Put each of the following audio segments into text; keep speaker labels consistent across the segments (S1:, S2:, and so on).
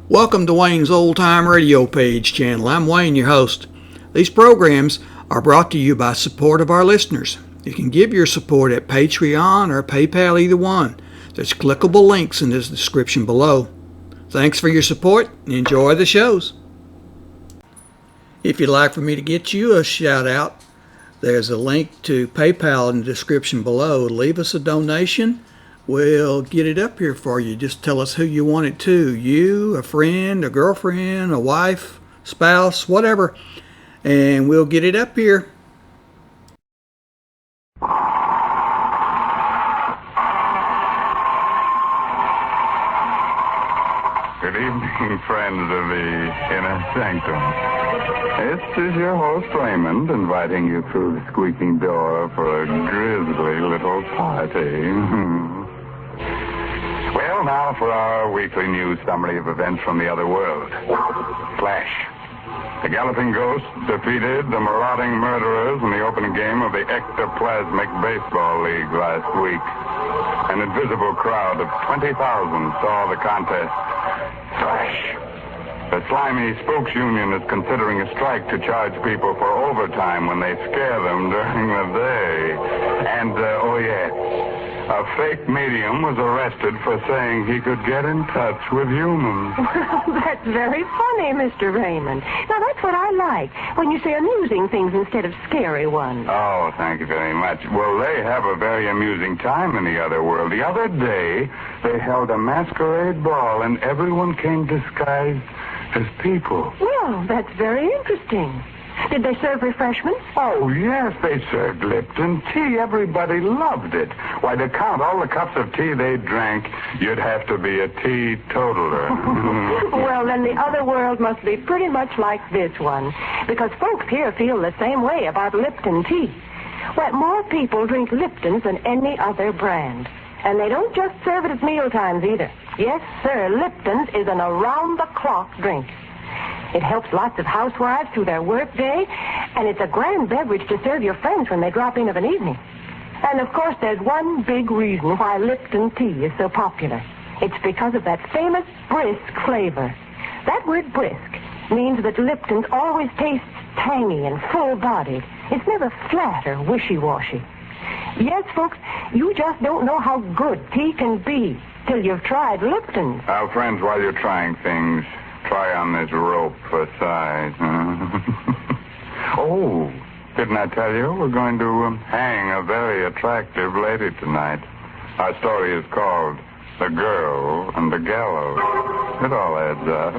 S1: Welcome to Wayne's Old Time Radio Page channel. I'm Wayne, your host. These programs are brought to you by support of our listeners. You can give your support at Patreon or PayPal, either one. There's clickable links in the description below. Thanks for your support and enjoy the shows. If you'd like for me to get you a shout out, there's a link to PayPal in the description below. Leave us a donation. We'll get it up here for you. Just tell us who you want it to. You, a friend, a girlfriend, a wife, spouse, whatever. And we'll get it up here.
S2: Good evening, friends of the Inner Sanctum. This is your host, Raymond, inviting you through the squeaking door for a grisly little party. Well, now for our weekly news summary of events from the other world. Flash. The Galloping Ghost defeated the marauding murderers in the opening game of the Ectoplasmic Baseball League last week. An invisible crowd of 20,000 saw the contest. Flash. The slimy Spokes Union is considering a strike to charge people for overtime when they scare them during the day. And, oh yes, a fake medium was arrested for saying he could get in touch with humans.
S3: Well, that's very funny, Mr. Raymond. Now, that's what I like, when you say amusing things instead of scary ones.
S2: Oh, thank you very much. Well, they have a very amusing time in the other world. The other day, they held a masquerade ball, and everyone came disguised as people.
S3: Well, that's very interesting. Did they serve refreshments?
S2: Oh, yes, they served Lipton tea. Everybody loved it. Why, to count all the cups of tea they drank, you'd have to be a teetotaler.
S3: Well, then the other world must be pretty much like this one, because folks here feel the same way about Lipton tea. Well, more people drink Lipton's than any other brand. And they don't just serve it at mealtimes either. Yes, sir, Lipton's is an around-the-clock drink. It helps lots of housewives through their work day, and it's a grand beverage to serve your friends when they drop in of an evening. And, of course, there's one big reason why Lipton tea is so popular. It's because of that famous brisk flavor. That word brisk means that Lipton's always tastes tangy and full-bodied. It's never flat or wishy-washy. Yes, folks, you just don't know how good tea can be till you've tried Lipton's.
S2: Our friends, while you're trying things, try on this rope for size. Oh, didn't I tell you? We're going to hang a very attractive lady tonight. Our story is called The Girl and the Gallows. It all adds up.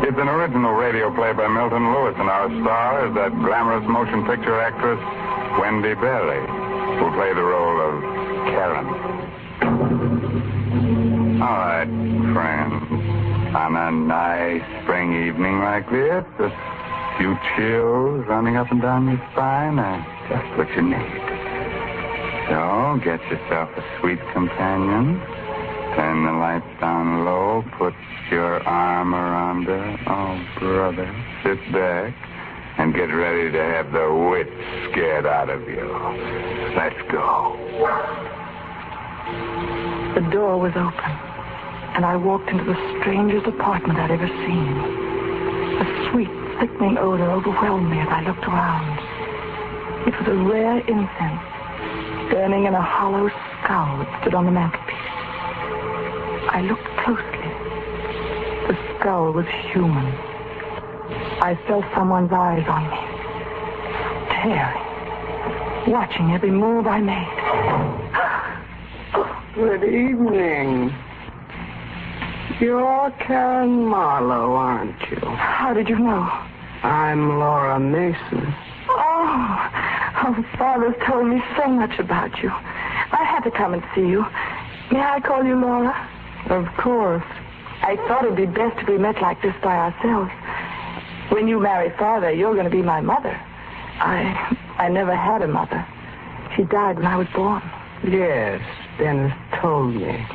S2: It's an original radio play by Milton Lewis, and our star is that glamorous motion picture actress, Wendy Berry, who'll play the role of Karen. All right, friends. On a nice spring evening like this, a few chills running up and down your spine are just what you need. So, get yourself a sweet companion. Turn the lights down low. Put your arm around her. Oh, brother. Sit back and get ready to have the wits scared out of you. Let's go.
S4: The door was open, and I walked into the strangest apartment I'd ever seen. A sweet, sickening odor overwhelmed me as I looked around. It was a rare incense, burning in a hollow scull that stood on the mantelpiece. I looked closely. The skull was human. I felt someone's eyes on me, staring, watching every move I made.
S5: Good evening. You're Karen Marley, aren't you?
S4: How did you know?
S5: I'm Laura Mason.
S4: Oh, Father's told me so much about you. I had to come and see you. May I call you Laura?
S5: Of course.
S4: I thought it'd be best if we met like this by ourselves. When you marry Father, you're going to be my mother. I never had a mother. She died when I was born.
S5: Yes, Dennis told me.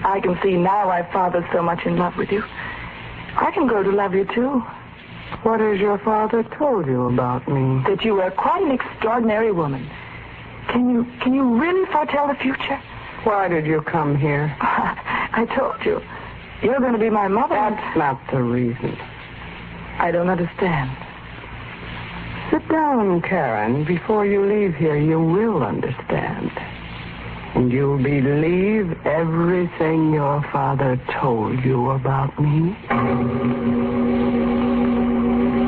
S4: I can see now why Father's so much in love with you. I can grow to love you, too.
S5: What has your father told you about me?
S4: That you were quite an extraordinary woman. Can you really foretell the future?
S5: Why did you come here?
S4: I told you. You're going to be my mother.
S5: That's not the reason.
S4: I don't understand.
S5: Sit down, Karen. Before you leave here, you will understand. And you'll believe everything your father told you about me.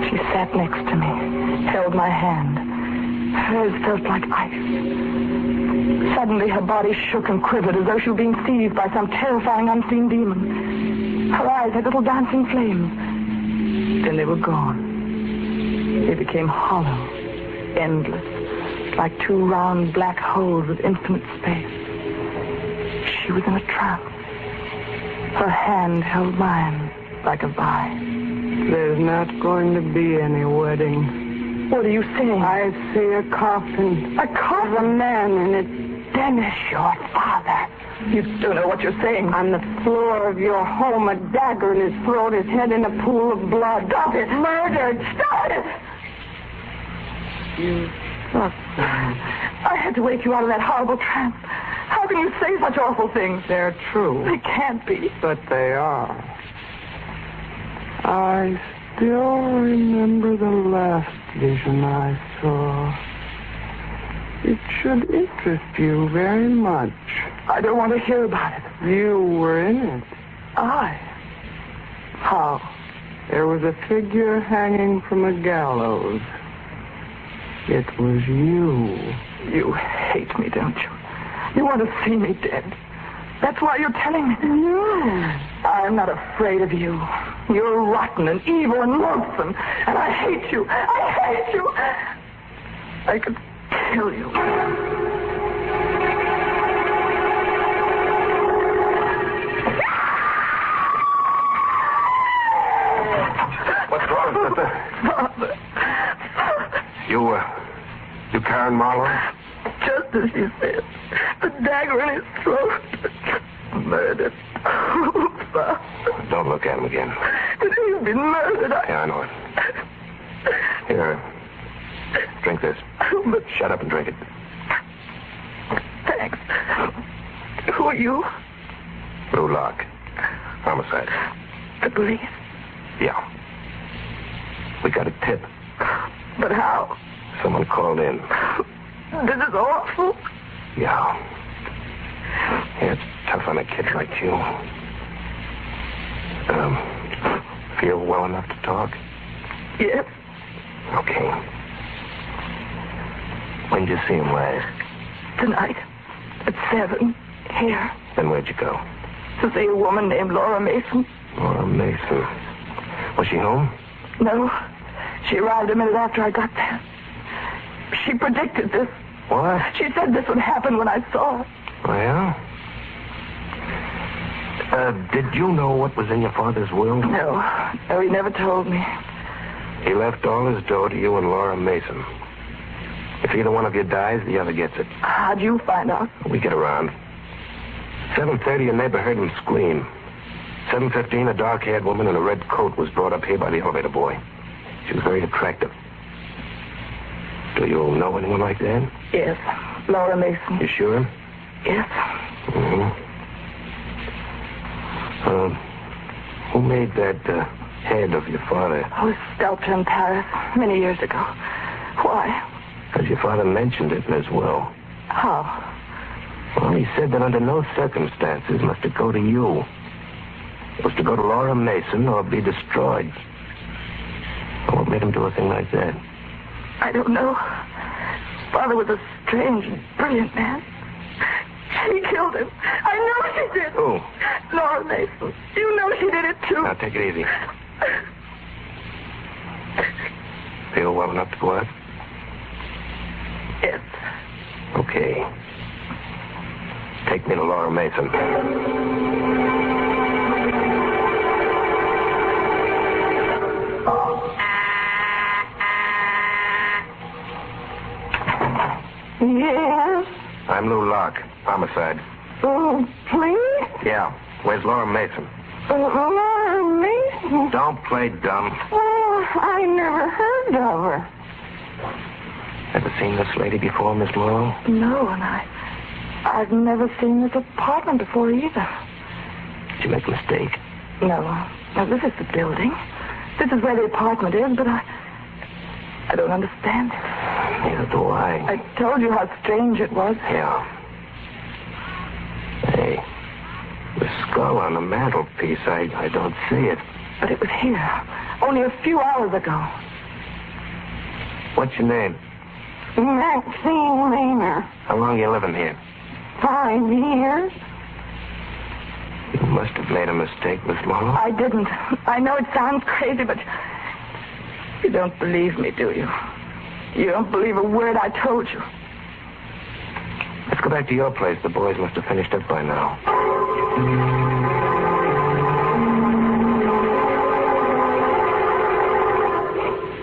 S4: She sat next to me, held my hand. Hers felt like ice. Suddenly, her body shook and quivered as though she were being seized by some terrifying unseen demon. Her eyes had little dancing flames. Then they were gone. They became hollow, endless, like two round black holes of infinite space. She was in a trance. Her hand held mine like a vise.
S5: There's not going to be any wedding.
S4: What are you saying?
S5: I see a coffin.
S4: A coffin?
S5: With a man in it.
S4: Dennis, your father. You don't know what you're saying.
S5: On the floor of your home, a dagger in his throat, his head in a pool of blood.
S4: Stop it!
S5: Murdered!
S4: Stop it!
S5: You suffer.
S4: I had to wake you out of that horrible trance. How can you say such awful things?
S5: They're true.
S4: They can't be.
S5: But they are. I still remember the last vision I saw. It should interest you very much.
S4: I don't want to hear about it.
S5: You were in it.
S4: I? How?
S5: There was a figure hanging from a gallows. It was you.
S4: You hate me, don't you? You want to see me dead. That's why you're telling me.
S5: No.
S4: I'm not afraid of you. You're rotten and evil and loathsome. And I hate you. I hate you. I could kill you.
S6: What's wrong, sister? You Karen Marley?
S4: Just as you said. The dagger in his throat. Murdered.
S6: Don't look at him again.
S4: But he's been murdered.
S6: Yeah, I know it. Here, drink this.
S4: But
S6: Shut up and drink it.
S4: thanks. Who are you?
S6: Blue Lock. Homicide.
S4: The police.
S6: Yeah. We got a tip.
S4: But how?
S6: Someone called in.
S4: This is awful.
S6: Yeah. It's tough on a kid like you. Feel well enough to talk?
S4: Yes.
S6: Okay. When did you see him last?
S4: Tonight. At 7. Here.
S6: Then where'd you go?
S4: To see a woman named Laura Mason.
S6: Laura Mason. Was she home?
S4: No. She arrived a minute after I got there. She predicted this.
S6: What?
S4: She said this would happen when I saw her.
S6: Well? Did you know what was in your father's will?
S4: No. No, he never told me.
S6: He left all his dough to you and Laura Mason. If either one of you dies, the other gets it.
S4: How'd you find out?
S6: We get around. 7:30, a neighbor heard him scream. 7:15, a dark-haired woman in a red coat was brought up here by the elevator boy. She was very attractive. Do you know anyone like that?
S4: Yes. Laura Mason.
S6: You sure?
S4: Yes.
S6: Mm-hmm. Who made that head of your father?
S4: I was sculptor in Paris many years ago. Why?
S6: Because your father mentioned it in his will.
S4: How?
S6: Well, he said that under no circumstances must it go to you. It was to go to Laura Mason or be destroyed. Well, what made him do a thing like that?
S4: I don't know. Father was a strange and brilliant man. She killed him. I know she did.
S6: Who?
S4: Laura Mason. You know she did it, too.
S6: Now, take it easy. Feel well enough to go out?
S4: Yes.
S6: Okay. Take me to Laura Mason.
S5: Yes?
S6: I'm Lou Locke. Homicide.
S5: Oh, please?
S6: Yeah. Where's Laura Mason?
S5: Laura Mason?
S6: Don't play dumb.
S5: Oh, I never heard of her.
S6: Ever seen this lady before, Miss Morrow?
S4: No, and I've never seen this apartment before either.
S6: Did you make a mistake?
S4: No. Now, this is the building. This is where the apartment is, but I don't understand it.
S6: Neither do I.
S4: I told you how strange it was.
S6: Yeah. Hey, the skull on the mantelpiece, I don't see it.
S4: But it was here only a few hours ago.
S6: What's your name?
S3: Maxine Rayner.
S6: How long you living here?
S3: 5 years.
S6: You must have made a mistake, Miss Marlowe.
S4: I didn't. I know it sounds crazy, but you don't believe me, do you? You don't believe a word I told you.
S6: Let's go back to your place. The boys must have finished up by now.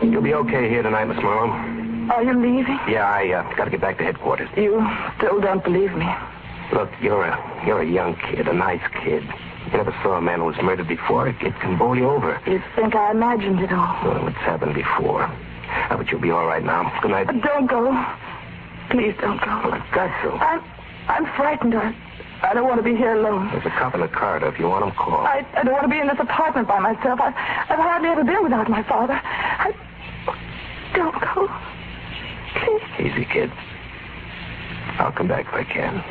S6: You'll be okay here tonight, Miss Marlowe.
S4: Are you leaving?
S6: Yeah, I got to get back to headquarters.
S4: You still don't believe me.
S6: Look, you're a young kid, a nice kid. You never saw a man who was murdered before. It can bowl you over.
S4: You think I imagined it all.
S6: Well, it's happened before. But you'll be all right now. Good night.
S4: Don't go. Please don't go.
S6: Well, I've got to.
S4: I'm frightened. I don't want to be here alone.
S6: There's a cop in the corridor. If you want him, call.
S4: I don't want to be in this apartment by myself. I've hardly ever been without my father. Don't go. Please.
S6: Easy, kid. I'll come back if I can.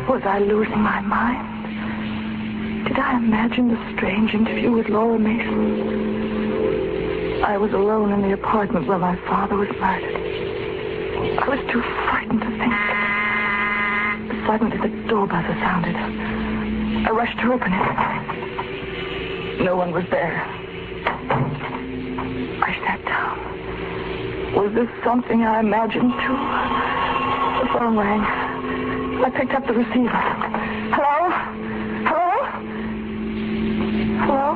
S4: Was I losing my mind? Did I imagine the strange interview with Laura Mason? I was alone in the apartment where my father was murdered. I was too frightened to think. Suddenly the door buzzer sounded. I rushed to open it. No one was there. I sat down. Was this something I imagined too? The phone rang. I picked up the receiver. Hello? Hello? Hello?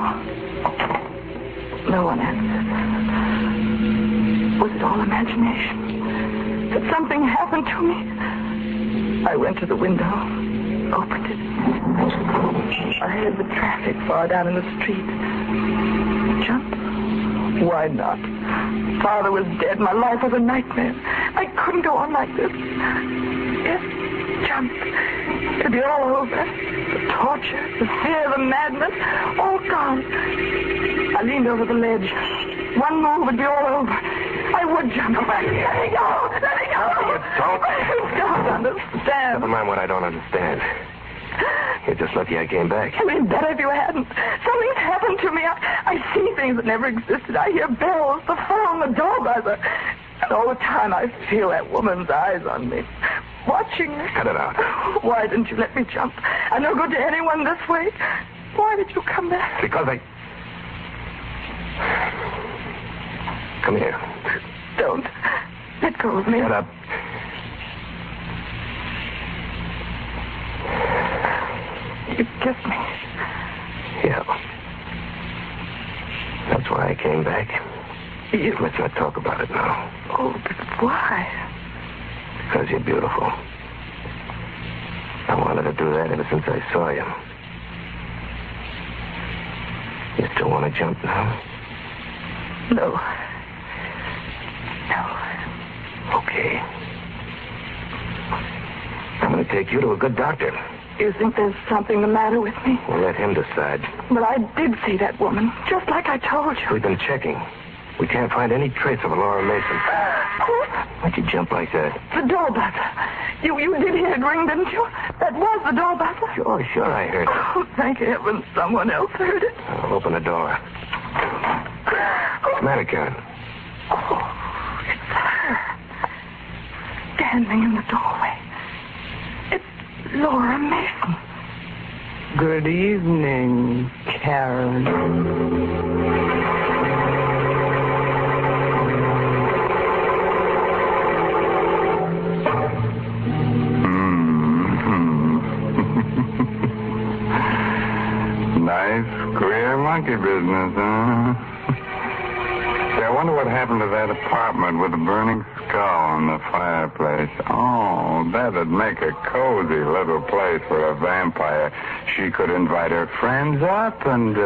S4: No one answered. Was it all imagination? Did something happen to me? I went to the window, opened it. I heard the traffic far down in the street. Jump? Why not? Father was dead. My life was a nightmare. I couldn't go on like this. Yes, jump. It'd be all over. The torture, the fear, the madness, all gone. I leaned over the ledge. One move would be all over. I would jump.
S6: Come back here.
S4: Let me go. Let me go.
S6: You don't.
S4: You don't understand.
S6: Never mind what I don't understand. You're just lucky I came back.
S4: It would be better if you hadn't. Something's happened to me. I see things that never existed. I hear bells, the phone, the door buzzer. And all the time I feel that woman's eyes on me, watching me.
S6: Cut it out.
S4: Why didn't you let me jump? I'm no good to anyone this way. Why did you come back?
S6: Because I... Come here.
S4: Don't. Let go of me.
S6: Shut up.
S4: You kissed me.
S6: Yeah. That's why I came back. Let's not talk about it now.
S4: Oh, but why?
S6: Because you're beautiful. I wanted to do that ever since I saw you. You still want to jump now?
S4: No. No.
S6: Okay. I'm going to take you to a good doctor.
S4: You think there's something the matter with me?
S6: We'll let him decide.
S4: But I did see that woman, just like I told you.
S6: We've been checking. We can't find any trace of a Laura Mason. Why'd you jump like that?
S4: The door buzzer. You did hear it ring, didn't you? That was the door buzzer.
S6: Sure, I heard it.
S4: Oh, thank heaven someone else heard it.
S6: I'll open the door. What's the matter, Karen?
S4: Oh, it's her. Standing in the doorway. It's Laura Mason.
S5: Good evening, Karen.
S2: Nice, queer monkey business, huh? Say, I wonder what happened to that apartment with the burning skull in the fireplace. Oh, that'd make a cozy little place for a vampire. She could invite her friends up and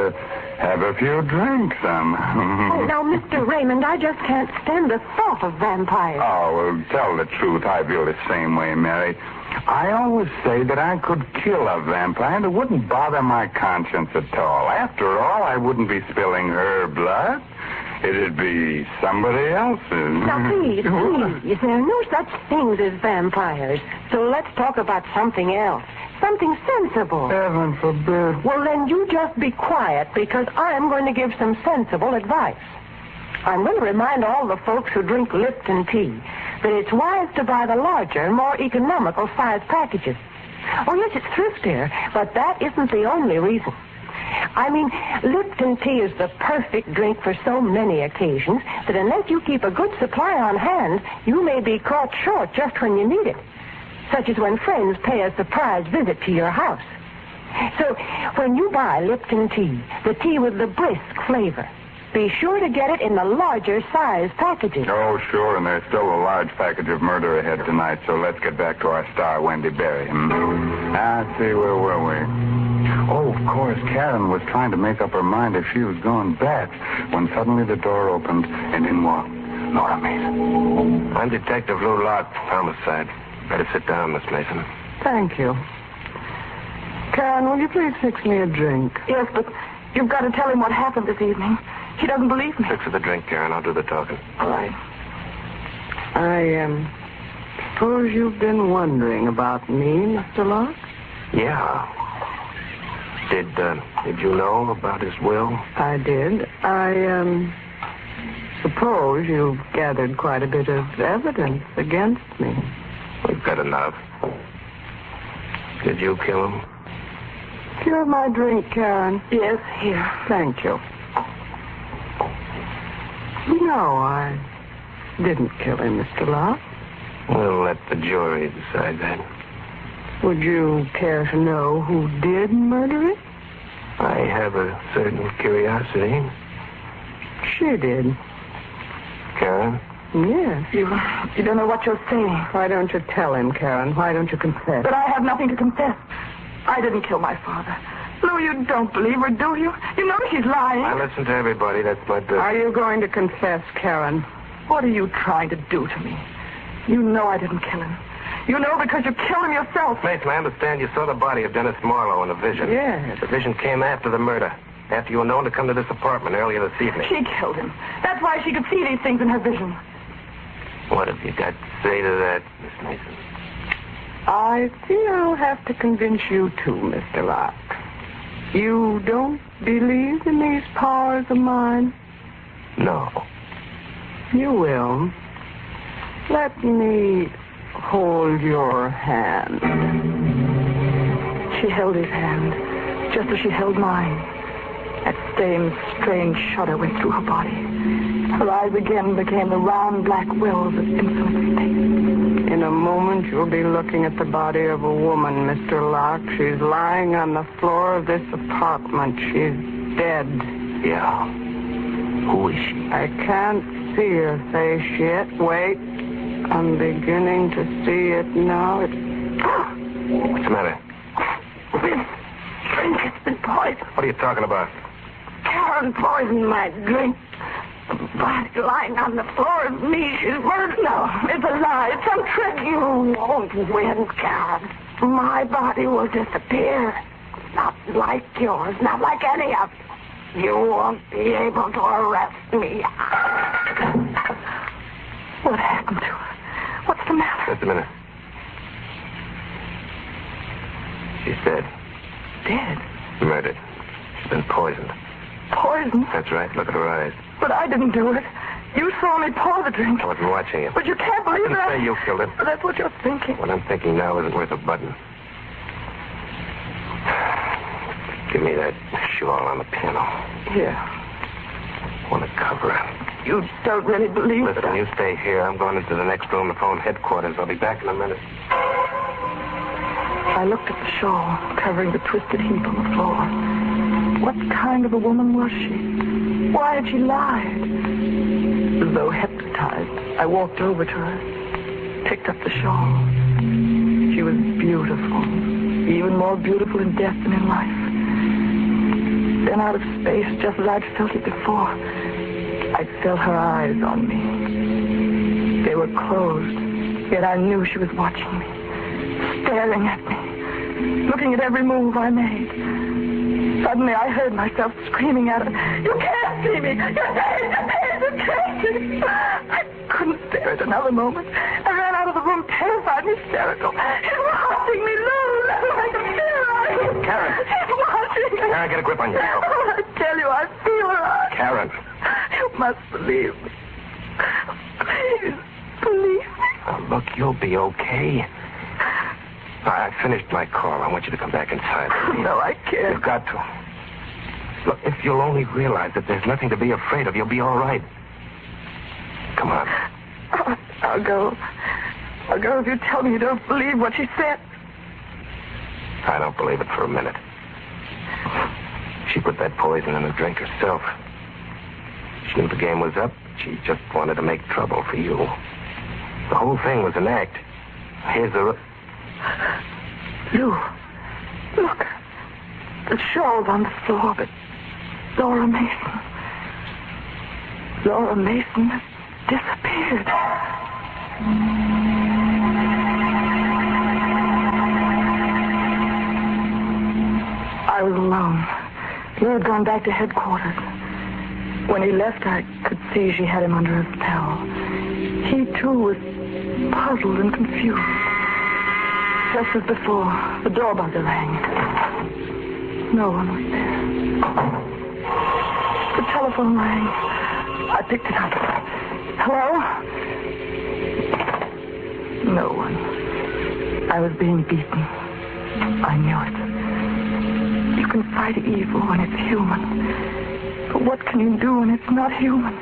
S2: have a few drinks.
S3: Oh, now, Mr. Raymond, I just can't stand the thought of vampires.
S2: Oh, well, tell the truth. I feel the same way, Mary. I always say that I could kill a vampire and it wouldn't bother my conscience at all. After all, I wouldn't be spilling her blood. It'd be somebody else's.
S3: Now, please, there are no such things as vampires. So let's talk about something else. Something sensible.
S2: Heaven forbid.
S3: Well, then you just be quiet, because I'm going to give some sensible advice. I'm going to remind all the folks who drink Lipton tea that it's wise to buy the larger, more economical size packages. Oh, yes, it's thriftier, but that isn't the only reason. I mean, Lipton tea is the perfect drink for so many occasions that unless you keep a good supply on hand, you may be caught short just when you need it, such as when friends pay a surprise visit to your house. So, when you buy Lipton tea, the tea with the brisk flavor, be sure to get it in the larger size packages.
S2: Oh, sure, and there's still a large package of murder ahead tonight, so let's get back to our star, Wendy Berry. See, where were we? Oh, of course, Karen was trying to make up her mind if she was going back when suddenly the door opened and in walked Nora Mason.
S6: I'm Detective Lou Locke, homicide. Better sit down, Miss Mason.
S5: Thank you. Karen, will you please fix me a drink?
S4: Yes, but you've got to tell him what happened this evening. He doesn't believe me.
S6: Fix her the drink, Karen. I'll do the talking.
S4: All right.
S5: I suppose you've been wondering about me, Mr. Locke?
S6: Yeah. Did you know about his will?
S5: I did. I suppose you've gathered quite a bit of evidence against me.
S6: We've got enough. Did you kill him?
S5: Do you have my drink, Karen?
S4: Yes, here.
S5: Thank you. No, I didn't kill him, Mr. Locke.
S6: We'll let the jury decide that.
S5: Would you care to know who did murder him?
S6: I have a certain curiosity.
S5: She did.
S6: Karen?
S5: Yes.
S4: You don't know what you're saying.
S5: Why don't you tell him, Karen? Why don't you confess?
S4: But I have nothing to confess. I didn't kill my father. Lou, you don't believe her, do you? You know she's lying.
S6: I listen to everybody. That's my business.
S5: Are you going to confess, Karen?
S4: What are you trying to do to me? You know I didn't kill him. You know because you killed him yourself.
S6: Mason, I understand you saw the body of Dennis Marlowe in a vision.
S5: Yes.
S6: The vision came after the murder. After you were known to come to this apartment earlier this evening.
S4: She killed him. That's why she could see these things in her vision.
S6: What have you got to say to that, Miss Mason?
S5: I fear I'll have to convince you too, Mr. Locke. You don't believe in these powers of mine?
S6: No.
S5: You will. Let me hold your hand.
S4: She held his hand, just as she held mine. That same strange shudder went through her body. Her eyes again became the round black wells of infinite space.
S5: In a moment, you'll be looking at the body of a woman, Mr. Locke. She's lying on the floor of this apartment. She's dead.
S6: Yeah. Who is she?
S5: I can't see her face yet. Wait. I'm beginning to see it now.
S6: What's the matter?
S5: Drink has been poisoned.
S6: What are you talking about?
S5: Karen poisoned my drink. The body lying on the floor of me. She's murdered. No, it's a lie. It's some trick. You won't win, Karen. My body will disappear. Not like yours. Not like any of you. You won't be able to arrest me.
S4: What happened to her? What's the matter?
S6: Just a minute. She's dead.
S4: Dead?
S6: Murdered. She's been poisoned.
S4: Poisoned?
S6: That's right. Look at her eyes.
S4: But I didn't do it. You saw me pour the drink.
S6: I wasn't watching you.
S4: But you can't
S6: I
S4: believe
S6: didn't
S4: that.
S6: say you killed her.
S4: That's what you're thinking.
S6: What I'm thinking now isn't worth a button. Give me that shawl on the piano.
S4: Here.
S6: I want to cover her.
S4: You don't really believe
S6: Listen,
S4: that.
S6: you stay here. I'm going into the next room to phone headquarters. I'll be back in a minute.
S4: I looked at the shawl covering the twisted heap on the floor. What kind of a woman was she? Why had she lied? As though hypnotized, I walked over to her, picked up the shawl. She was beautiful, even more beautiful in death than in life. Then out of space, just as I'd felt it before, I felt her eyes on me. They were closed, yet I knew she was watching me. staring at me, looking at every move I made. Suddenly, I heard myself screaming at her, "You can't see me! You can't see me! I couldn't bear it another moment. I ran out of the room, terrified and hysterical. He's watching me, Lou! I can feel her!
S6: Karen!
S4: He's watching me!
S6: Karen, get a grip on yourself.
S4: Oh, I tell you, I feel her!
S6: Karen!
S4: You must believe me. Please, believe me.
S6: Now, look, you'll be okay. I finished my call. I want you to come back inside.
S4: No, I can't.
S6: You've got to. Look, if you'll only realize that there's nothing to be afraid of, you'll be all right. Come on.
S4: Oh, I'll go. I'll go if you tell me you don't believe what she said.
S6: I don't believe it for a minute. She put that poison in a drink herself. She knew the game was up. She just wanted to make trouble for you. The whole thing was an act. Here's the...
S4: Lou, look. The shawl's on the floor, but Laura Mason. Laura Mason has disappeared. I was alone. Lou had gone back to headquarters. When he left, I could see she had him under a spell. He, too, was puzzled and confused. Just as before, the door buzzer rang. No one was there. The telephone rang. I picked it up. Hello? No one. I was being beaten. I knew it. You can fight evil when it's human. But what can you do when it's not human?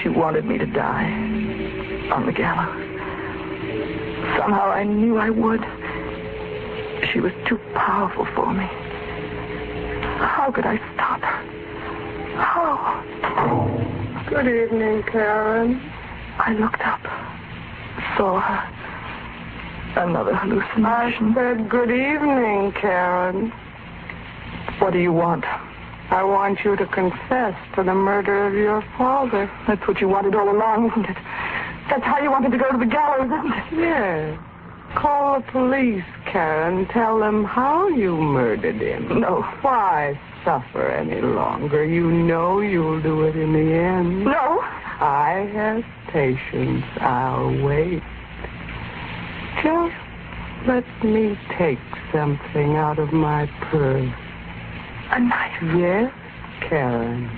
S4: She wanted me to die on the gallows. Somehow I knew I would. She was too powerful for me. How could I stop her? How?
S5: Good evening, Karen.
S4: I looked up, saw her. Another hallucination.
S5: I said good evening, Karen.
S4: What do you want?
S5: I want you to confess to the murder of your father.
S4: That's what you wanted all along, isn't it? That's how you wanted to go to the gallows, isn't it?
S5: Yes. Call the police, Karen. Tell them how you murdered him.
S4: No.
S5: Why suffer any longer? You know you'll do it in the end.
S4: No.
S5: I have patience. I'll wait. Just let me take something out of my purse.
S4: A knife?
S5: Yes, Karen.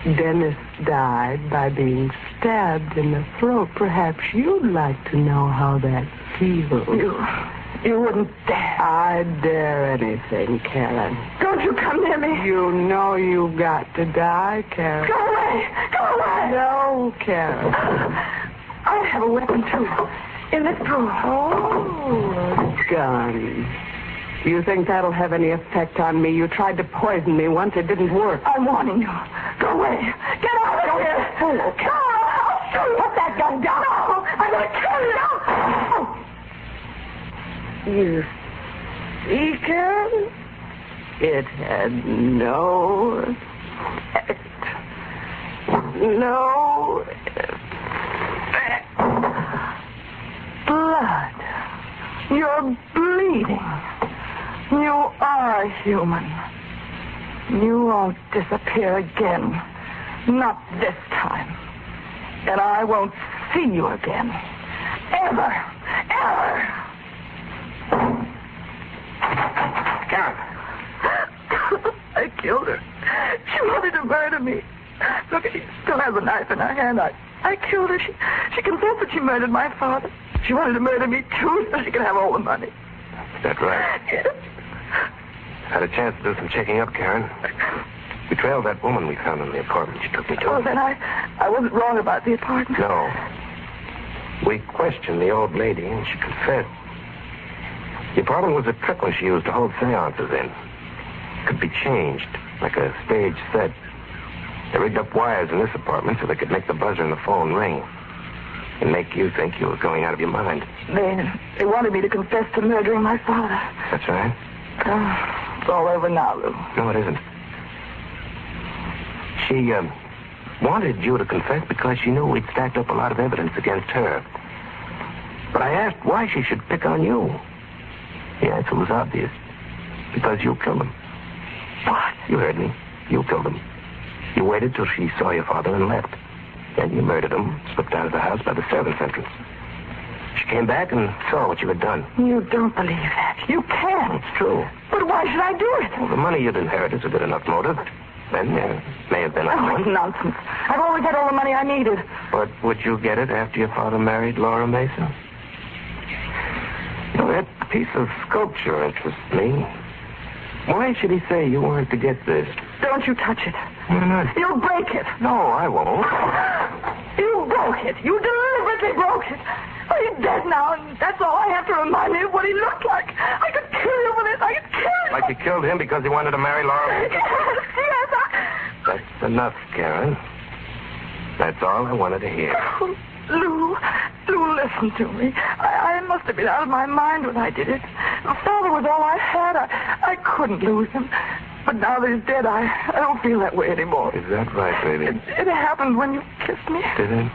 S5: Dennis died by being stabbed in the throat. Perhaps you'd like to know how that feels.
S4: You wouldn't dare.
S5: I'd dare anything, Karen.
S4: Don't you come near me.
S5: You know you've got to die, Karen.
S4: Go away. Go away.
S5: No, Karen.
S4: I have a weapon, too. In this drawer.
S5: Oh, a gun. You think that'll have any effect on me? You tried to poison me once. It didn't work.
S4: I'm warning you. Go away. Get out of here.
S5: Oh,
S4: Go. I'll shoot you. Put that gun down. No. I'm going to kill you.
S5: You see, Karen? It had no effect. No effect.
S4: Blood. You're bleeding. You are human. You won't disappear again. Not this time. And I won't see you again. Ever. Ever.
S6: Karen!
S4: I killed her. She wanted to murder me. Look, she still has a knife in her hand. I killed her. She confessed that she murdered my father. She wanted to murder me, too, so she could have all the money.
S6: Is that right?
S4: Yes.
S6: Had a chance to do some checking up, Karen. We trailed that woman we found in the apartment she took me to.
S4: Oh, then I wasn't wrong about the apartment.
S6: No. We questioned the old lady, and she confessed. The apartment was a trick when she used to hold seances in. Could be changed, like a stage set. They rigged up wires in this apartment so they could make the buzzer in the phone ring and make you think you were going out of your mind.
S4: They wanted me to confess to murdering my father.
S6: That's right.
S4: It's all over now, Lou.
S6: No, it isn't. She wanted you to confess because she knew we'd stacked up a lot of evidence against her. But I asked why she should pick on you. The answer was obvious. Because you killed him.
S4: What?
S6: You heard me. You killed him. You waited till she saw your father and left. Then you murdered him, slipped out of the house by the servants' entrance. She came back and saw what you had done.
S4: You don't believe that. You can't.
S6: It's true.
S4: But why should I do it?
S6: Well, the money you'd inherit is a good enough motive. Then there may have been a
S4: Oh, nonsense. I've always had all the money I needed.
S6: But would you get it after your father married Laura Mason? You know, that piece of sculpture interests me. Why should he say you weren't to get this?
S4: Don't you touch it.
S6: Why not?
S4: You'll break it.
S6: No, I won't.
S4: You broke it. You deliberately broke it. Oh, he's dead now, and that's all I have to remind me of what he looked like. I could kill you with it. I could kill you.
S6: Like you killed him because he wanted to marry Laura Mason?
S4: Yes,
S6: That's enough, Karen. That's all I wanted to hear.
S4: Lou, listen to me. I must have been out of my mind when I did it. My father was all I had. I couldn't lose him. But now that he's dead, I don't feel that way anymore.
S6: Is that right, baby?
S4: It happened when you kissed me.
S6: Did it?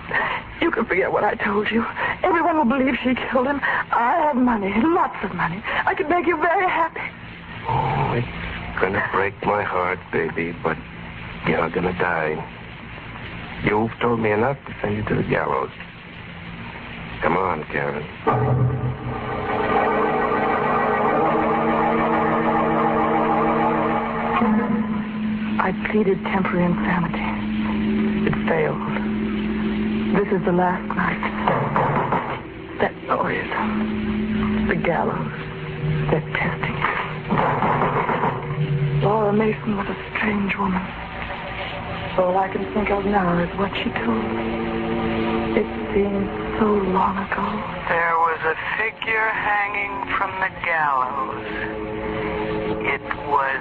S4: You can forget what I told you. Everyone will believe she killed him. I have money, lots of money. I could make you very happy.
S6: Oh, it's gonna break my heart, baby, but you're gonna die. You've told me enough to send you to the gallows. Come on, Karen.
S4: I pleaded temporary insanity. It failed. This is the last night. That noise. The gallows. That testing. Laura Mason was a strange woman. All I can think of now is what she told me. It seems so long ago.
S5: There was a figure hanging from the gallows. It was